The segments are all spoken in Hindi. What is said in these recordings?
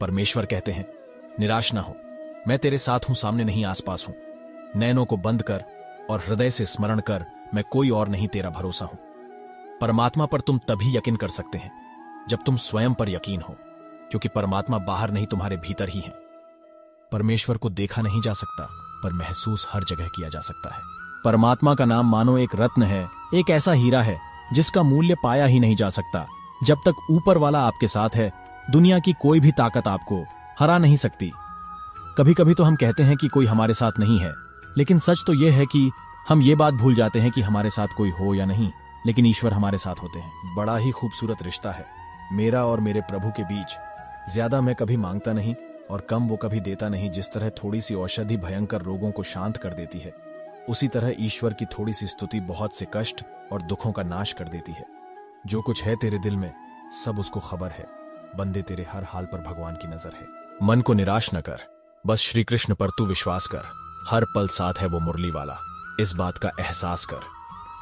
परमेश्वर कहते हैं, निराश ना हो, मैं तेरे साथ हूं, सामने नहीं आसपास हूं। नैनों को बंद कर और हृदय से स्मरण कर, मैं कोई और नहीं, तेरा भरोसा हूं। परमात्मा पर तुम तभी यकीन कर सकते हैं जब तुम स्वयं पर यकीन हो, क्योंकि परमात्मा बाहर नहीं, तुम्हारे भीतर ही है। परमेश्वर को देखा नहीं जा सकता, पर महसूस हर जगह किया जा सकता है। परमात्मा का नाम मानो एक रत्न है, एक ऐसा हीरा है जिसका मूल्य पाया ही नहीं जा सकता। जब तक ऊपर वाला आपके साथ है, दुनिया की कोई भी ताकत आपको हरा नहीं सकती। कभी कभी तो हम कहते हैं कि कोई हमारे साथ नहीं है, लेकिन सच तो यह है कि हम ये बात भूल जाते हैं कि हमारे साथ कोई हो या नहीं, लेकिन ईश्वर हमारे साथ होते हैं। बड़ा ही खूबसूरत रिश्ता है मेरा और मेरे प्रभु के बीच। ज्यादा मैं कभी मांगता नहीं और कम वो कभी देता नहीं। जिस तरह थोड़ी सी औषधि भयंकर रोगों को शांत कर देती है, उसी तरह ईश्वर की थोड़ी सी स्तुति बहुत से कष्ट और दुखों का नाश कर देती है। जो कुछ है तेरे दिल में, सब उसको खबर है। बंदे, तेरे हर हाल पर भगवान की नजर है। मन को निराश न कर, बस श्री कृष्ण पर तू विश्वास कर। हर पल साथ है वो मुरली वाला, इस बात का एहसास कर।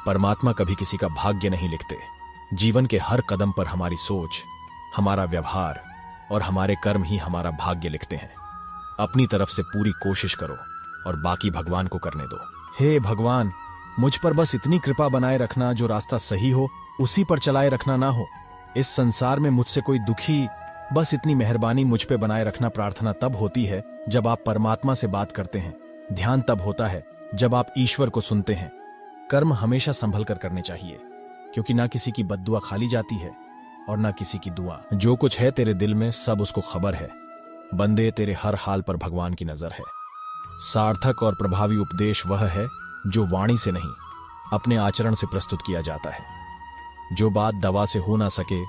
परमात्मा कभी किसी का भाग्य नहीं लिखते। जीवन के हर कदम पर हमारी सोच, हमारा व्यवहार और हमारे कर्म ही हमारा भाग्य लिखते हैं। अपनी तरफ से पूरी कोशिश करो और बाकी भगवान को करने दो। हे भगवान, मुझ पर बस इतनी कृपा बनाए रखना, जो रास्ता सही हो उसी पर चलाए रखना ना हो। इस संसार में मुझसे कोई दुखी, बस इतनी मेहरबानी मुझ पे बनाए रखना। प्रार्थना तब होती है जब आप परमात्मा से बात करते हैं। ध्यान तब होता है जब आप ईश्वर को सुनते हैं। कर्म हमेशा संभल कर करने चाहिए, क्योंकि ना किसी की बद्दुआ खाली जाती है और ना किसी की दुआ। जो कुछ है तेरे दिल में, सब उसको खबर है। बंदे, तेरे हर हाल पर भगवान की नजर है। सार्थक और प्रभावी उपदेश वह है जो वाणी से नहीं, अपने आचरण से प्रस्तुत किया जाता है। जो बात दवा से हो ना सके,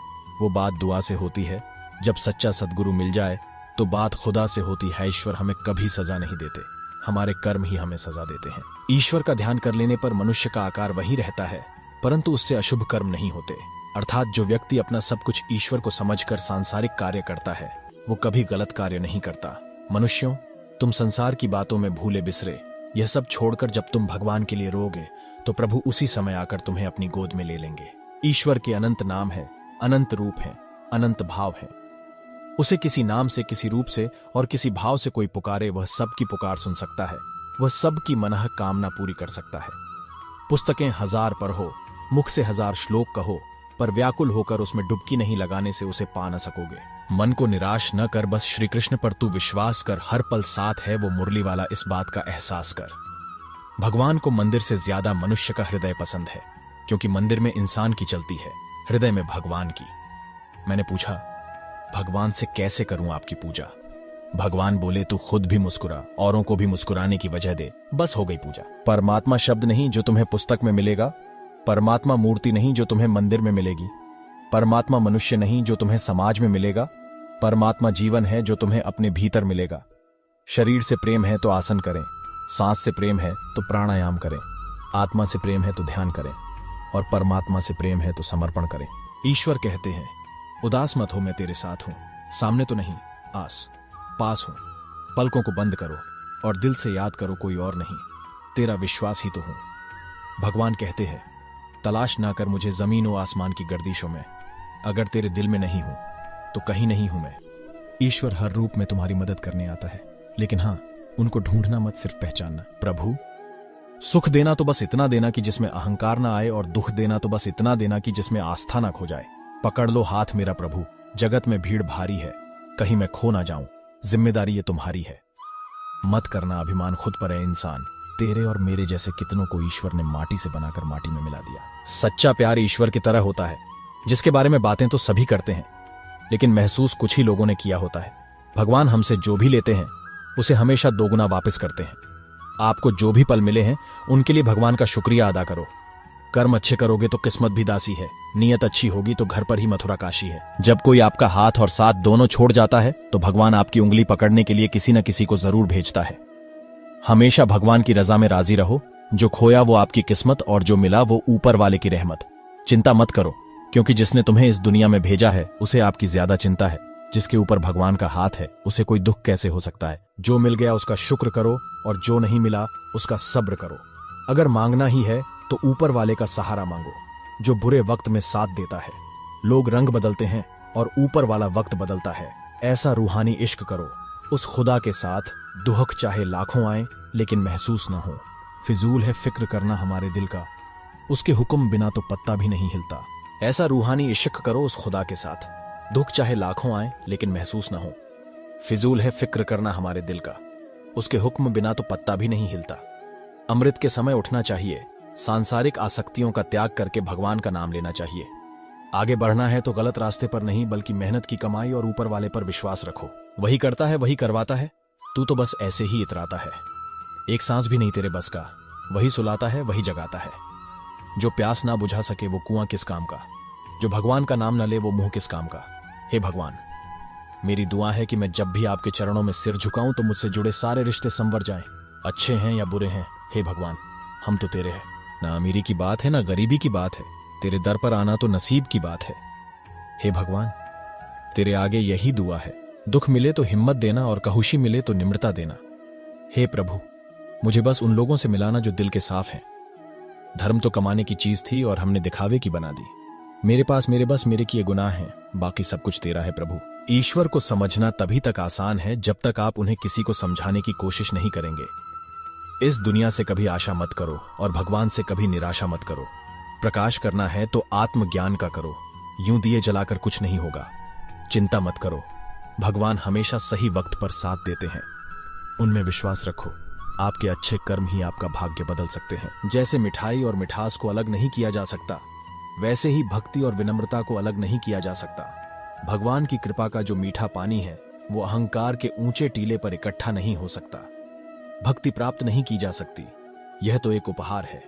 वो बात दुआ से होती है। जब सच्चा सद्गुरु मिल जाए तो बात खुदा से होती है। ईश्वर हमें कभी सजा नहीं देते, हमारे कर्म ही हमें सजा देते हैं। ईश्वर का ध्यान कर लेने पर मनुष्य का आकार वही रहता है, परंतु उससे अशुभ कर्म नहीं होते। अर्थात जो व्यक्ति अपना सब कुछ ईश्वर को समझकर सांसारिक कार्य करता है, वो कभी गलत कार्य नहीं करता। मनुष्यों, तुम संसार की बातों में भूले बिसरे यह सब छोड़कर जब तुम भगवान के लिए रोगे, तो प्रभु उसी समय आकर तुम्हें अपनी गोद में ले लेंगे। ईश्वर के अनंत नाम है, अनंत रूप है, अनंत भाव है। उसे किसी नाम से, किसी रूप से और किसी भाव से कोई पुकारे, वह सबकी पुकार सुन सकता है। वह सबकी मनः कामना पूरी कर सकता है। पुस्तकें 1000 पढ़ो, मुख से 1000 श्लोक कहो, पर व्याकुल होकर उसमें डुबकी नहीं लगाने से उसे पा न सकोगे। मन को निराश न कर, बस श्री कृष्ण पर तू विश्वास कर। हर पल साथ है वो मुरली वाला, इस बात का एहसास कर। भगवान को मंदिर से ज्यादा मनुष्य का हृदय पसंद है, क्योंकि मंदिर में इंसान की चलती है, हृदय में भगवान की। मैंने पूछा, भगवान से कैसे करूं आपकी पूजा? भगवान बोले, तू खुद भी मुस्कुरा, औरों को भी मुस्कुराने की वजह दे, बस हो गई पूजा। परमात्मा शब्द नहीं जो तुम्हें पुस्तक में मिलेगा, परमात्मा मूर्ति नहीं जो तुम्हें मंदिर में मिलेगी, परमात्मा मनुष्य नहीं जो तुम्हें समाज में मिलेगा, परमात्मा जीवन है जो तुम्हें अपने भीतर मिलेगा। शरीर से प्रेम है तो आसन करें, सांस से प्रेम है तो प्राणायाम करें, आत्मा से प्रेम है तो ध्यान करें, और परमात्मा से प्रेम है तो समर्पण करें। ईश्वर कहते हैं, उदास मत हो, मैं तेरे साथ हूं। सामने तो नहीं, आस पास हूं। पलकों को बंद करो और दिल से याद करो, कोई और नहीं, तेरा विश्वास ही तो हूं। भगवान कहते हैं, तलाश ना कर मुझे जमीन और आसमान की गर्दिशों में। अगर तेरे दिल में नहीं हूं तो कहीं नहीं हूं मैं। ईश्वर हर रूप में तुम्हारी मदद करने आता है, लेकिन हां, उनको ढूंढना मत, सिर्फ पहचानना। प्रभु, सुख देना तो बस इतना देना कि जिसमें अहंकार ना आए, और दुख देना तो बस इतना देना कि जिसमें आस्था ना खो जाए। पकड़ लो हाथ मेरा प्रभु, जगत में भीड़ भारी है, कहीं मैं खो ना जाऊं, जिम्मेदारी ये तुम्हारी है। मत करना अभिमान, खुद पर है इंसान। तेरे और मेरे जैसे कितनों को ईश्वर ने माटी से बनाकर माटी में मिला दिया। सच्चा प्यार ईश्वर की तरह होता है, जिसके बारे में बातें तो सभी करते हैं, लेकिन महसूस कुछ ही लोगों ने किया होता है। भगवान हमसे जो भी लेते हैं उसे हमेशा दोगुना वापस करते हैं। आपको जो भी पल मिले हैं उनके लिए भगवान का शुक्रिया अदा करो। कर्म अच्छे करोगे तो किस्मत भी दासी है, नियत अच्छी होगी तो घर पर ही मथुरा काशी है। जब कोई आपका हाथ और साथ दोनों छोड़ जाता है तो भगवान आपकी उंगली पकड़ने के लिए किसी न किसी को जरूर भेजता है। हमेशा भगवान की रजा में राजी रहो। जो खोया वो आपकी किस्मत, और जो मिला वो ऊपर वाले की रहमत। चिंता मत करो, क्योंकि जिसने तुम्हें इस दुनिया में भेजा है उसे आपकी ज्यादा चिंता है। जिसके ऊपर भगवान का हाथ है उसे कोई दुख कैसे हो सकता है। जो मिल गया उसका शुक्र करो, और जो नहीं मिला उसका सब्र करो। अगर मांगना ही है तो ऊपर वाले का सहारा मांगो, जो बुरे वक्त में साथ देता है। लोग रंग बदलते हैं और ऊपर वाला वक्त बदलता है। ऐसा रूहानी इश्क करो उस खुदा के साथ, दुहक चाहे लाखों आए लेकिन महसूस ना हो। फिजूल है फिक्र करना हमारे दिल का, उसके हुक्म बिना तो पत्ता भी नहीं हिलता। ऐसा रूहानी इश्क करो उस खुदा के साथ, दुख चाहे लाखों आए लेकिन महसूस ना हो। फिजूल है फिक्र करना हमारे दिल का, उसके हुक्म बिना तो पत्ता भी नहीं हिलता। अमृत के समय उठना चाहिए, सांसारिक आसक्तियों का त्याग करके भगवान का नाम लेना चाहिए। आगे बढ़ना है तो गलत रास्ते पर नहीं बल्कि मेहनत की कमाई और ऊपर वाले पर विश्वास रखो। वही करता है वही करवाता है, तू तो बस ऐसे ही इतराता है। एक सांस भी नहीं तेरे बस का, वही सुलाता है वही जगाता है। जो प्यास ना बुझा सके वो कुआं किस काम का, जो भगवान का नाम न ले वो मुंह किस काम का। हे भगवान, मेरी दुआ है कि मैं जब भी आपके चरणों में सिर झुकाऊं तो मुझसे जुड़े सारे रिश्ते संवर जाएं, अच्छे हैं या बुरे हैं। हे भगवान, हम तो तेरे हैं। ना अमीरी की बात है ना गरीबी की बात है, तेरे दर पर आना तो नसीब की बात है। हे भगवान, तेरे आगे यही दुआ है, दुख मिले तो हिम्मत देना और खुशी मिले तो निम्रता देना। हे प्रभु, मुझे बस उन लोगों से मिलाना जो दिल के साफ हैं। धर्म तो कमाने की चीज थी और हमने दिखावे की बना दी। मेरे पास मेरे बस मेरे किए गुनाह हैं, बाकी सब कुछ तेरा है प्रभु। ईश्वर को समझना तभी तक आसान है जब तक आप उन्हें किसी को समझाने की कोशिश नहीं करेंगे। इस दुनिया से कभी आशा मत करो और भगवान से कभी निराशा मत करो। प्रकाश करना है तो आत्मज्ञान का करो, यूं दिए जलाकर कुछ नहीं होगा। चिंता मत करो, भगवान हमेशा सही वक्त पर साथ देते हैं। उनमें विश्वास रखो, आपके अच्छे कर्म ही आपका भाग्य बदल सकते हैं। जैसे मिठाई और मिठास को अलग नहीं किया जा सकता, वैसे ही भक्ति और विनम्रता को अलग नहीं किया जा सकता। भगवान की कृपा का जो मीठा पानी है वो अहंकार के ऊंचे टीले पर इकट्ठा नहीं हो सकता। भक्ति प्राप्त नहीं की जा सकती, यह तो एक उपहार है।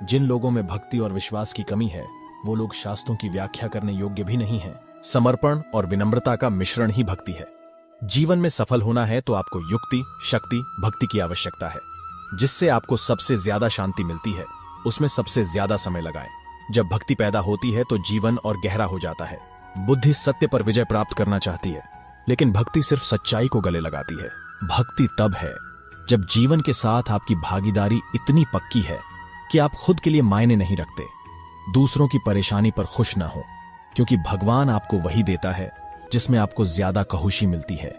जिन लोगों में भक्ति और विश्वास की कमी है वो लोग शास्त्रों की व्याख्या करने योग्य भी नहीं है। समर्पण और विनम्रता का मिश्रण ही भक्ति है। जीवन में सफल होना है तो आपको युक्ति, शक्ति, भक्ति की आवश्यकता है। जिससे आपको सबसे ज्यादा शांति मिलती है उसमें सबसे ज्यादा समय लगाएं। जब भक्ति पैदा होती है तो जीवन और गहरा हो जाता है। बुद्धि सत्य पर विजय प्राप्त करना चाहती है, लेकिन भक्ति सिर्फ सच्चाई को गले लगाती है। भक्ति तब है जब जीवन के साथ आपकी भागीदारी इतनी पक्की है कि आप खुद के लिए मायने नहीं रखते, दूसरों की परेशानी पर खुश ना हो, क्योंकि भगवान आपको वही देता है जिसमें आपको ज्यादा खुशी मिलती है।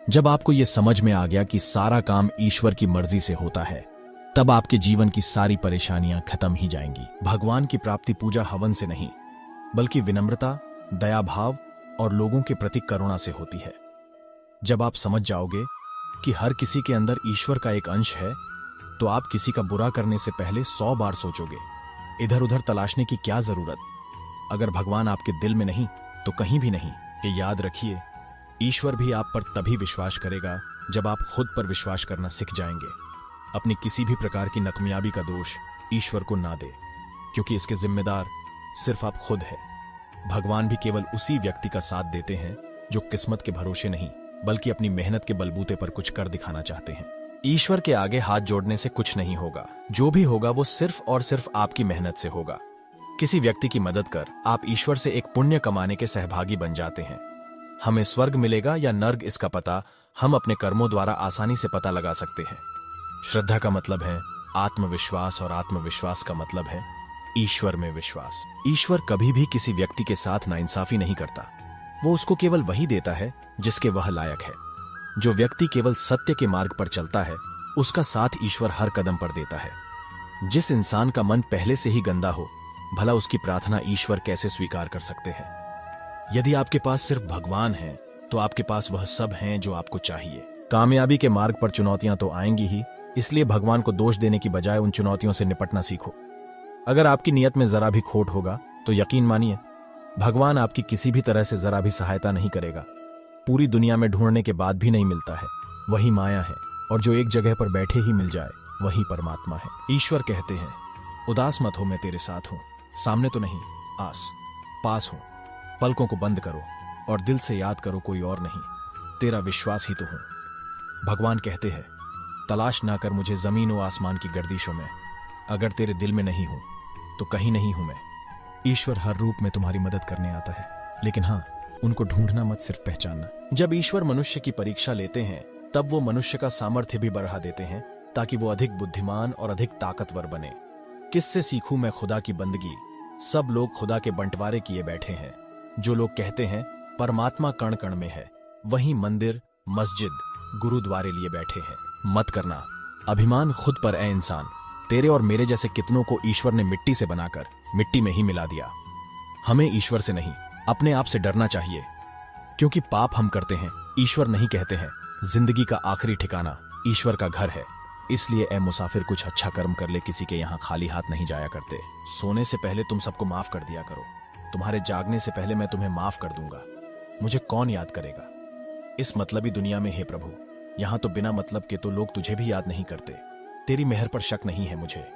जब आपको यह समझ में आ गया कि सारा काम ईश्वर की मर्जी से होता है, तब आपके जीवन की सारी परेशानियां खत्म ही जाएंगी। भगवान की प्राप्ति पूजा हवन से नहीं बल्कि विनम्रता, दया भाव और लोगों के प्रति करुणा से होती है। जब आप समझ जाओगे कि हर किसी के अंदर ईश्वर का एक अंश है, तो आप किसी का बुरा करने से पहले 100 बार सोचोगे। इधर उधर तलाशने की क्या जरूरत। अगर भगवान आपके दिल में नहीं तो कहीं भी नहीं। ये याद रखिए, ईश्वर भी आप पर तभी विश्वास करेगा जब आप खुद पर विश्वास करना सीख जाएंगे। अपनी किसी भी प्रकार की नाकामयाबी का दोष ईश्वर को ना दे, क्योंकि इसके जिम्मेदार सिर्फ आप खुद है। भगवान भी केवल उसी व्यक्ति का साथ देते हैं जो किस्मत के भरोसे नहीं बल्कि अपनी मेहनत के बलबूते पर कुछ कर दिखाना चाहते हैं। ईश्वर के आगे हाथ जोड़ने से कुछ नहीं होगा। जो भी होगा वो सिर्फ और सिर्फ आपकी मेहनत से होगा। किसी व्यक्ति की मदद कर आप ईश्वर से एक पुण्य कमाने के सहभागी बन जाते हैं। हमें स्वर्ग मिलेगा या नर्क, इसका पता हम अपने कर्मों द्वारा आसानी से पता लगा सकते हैं। श्रद्धा का मतलब है आत्मविश्वास और आत्मविश्वास का मतलब है ईश्वर में विश्वास। ईश्वर कभी भी किसी व्यक्ति के साथ नाइंसाफी नहीं करता। वो उसको केवल वही देता है जिसके वह लायक है। जो व्यक्ति केवल सत्य के मार्ग पर चलता है उसका साथ ईश्वर हर कदम पर देता है। जिस इंसान का मन पहले से ही गंदा हो, भला उसकी प्रार्थना ईश्वर कैसे स्वीकार कर सकते हैं। यदि आपके पास सिर्फ भगवान है तो आपके पास वह सब हैं जो आपको चाहिए। कामयाबी के मार्ग पर चुनौतियां तो आएंगी ही, इसलिए भगवान को दोष देने की बजाय उन चुनौतियों से निपटना सीखो। अगर आपकी नीयत में जरा भी खोट होगा तो यकीन मानिए भगवान आपकी किसी भी तरह से जरा भी सहायता नहीं करेगा। पूरी दुनिया में ढूंढने के बाद भी नहीं मिलता है, वही माया है। और जो एक जगह पर बैठे ही मिल जाए वही परमात्मा है। ईश्वर कहते हैं, उदास मत हो, मैं तेरे साथ हूं। सामने तो नहीं, आस पास हूं। पलकों को बंद करो और दिल से याद करो, कोई और नहीं, तेरा विश्वास ही तो हूं। भगवान कहते हैं, तलाश ना कर मुझे जमीन व आसमान की गर्दिशों में। अगर तेरे दिल में नहीं हूं तो कहीं नहीं हूं मैं। ईश्वर हर रूप में तुम्हारी मदद करने आता है, लेकिन हाँ, उनको ढूंढना मत, सिर्फ पहचानना। जब ईश्वर मनुष्य की परीक्षा लेते हैं तब वो मनुष्य का सामर्थ्य भी बढ़ा देते हैं ताकि वो अधिक बुद्धिमान और अधिक ताकतवर बने। किससे सीखूं मैं खुदा की बंदगी? सब लोग खुदा के बंटवारे किए बैठे हैं। जो लोग कहते हैं परमात्मा कण कण में है, वहीं मंदिर, मस्जिद, गुरुद्वारे लिए बैठे हैं। मत करना अभिमान खुद पर ए इंसान। तेरे और मेरे जैसे कितनों को ईश्वर ने मिट्टी से बनाकर मिट्टी में ही मिला दिया। हमें ईश्वर से नहीं, अपने आप से डरना चाहिए, क्योंकि पाप हम करते हैं, ईश्वर नहीं कहते हैं। जिंदगी का आखिरी ठिकाना ईश्वर का घर है। इसलिए ए मुसाफिर, कुछ अच्छा कर्म कर ले, किसी के यहां खाली हाथ नहीं जाया करते। सोने से पहले तुम सबको माफ कर दिया करो। तुम्हारे जागने से पहले मैं तुम्हें माफ कर दूंगा। मुझे कौन याद करेगा इस मतलबी दुनिया में। हे प्रभु, यहां तो बिना मतलब के तो लोग तुझे भी याद नहीं करते। तेरी मेहर पर शक नहीं है मुझे।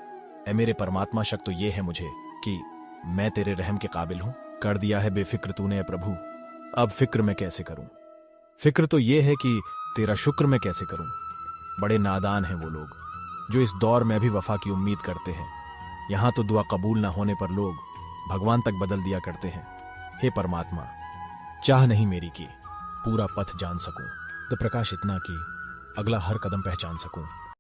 ए मेरे परमात्मा, शक तो ये है मुझे कि मैं तेरे रहम के काबिल हूं। कर दिया है बेफिक्र तूने ए प्रभु, अब फिक्र मैं कैसे करूं। फिक्र तो ये है कि तेरा शुक्र मैं कैसे करूं। बड़े नादान हैं वो लोग जो इस दौर में भी वफा की उम्मीद करते हैं। यहां तो दुआ कबूल ना होने पर लोग भगवान तक बदल दिया करते हैं। हे परमात्मा, चाह नहीं मेरी कि पूरा पथ जान सकूं, तो प्रकाश इतना कि अगला हर कदम पहचान सकूं।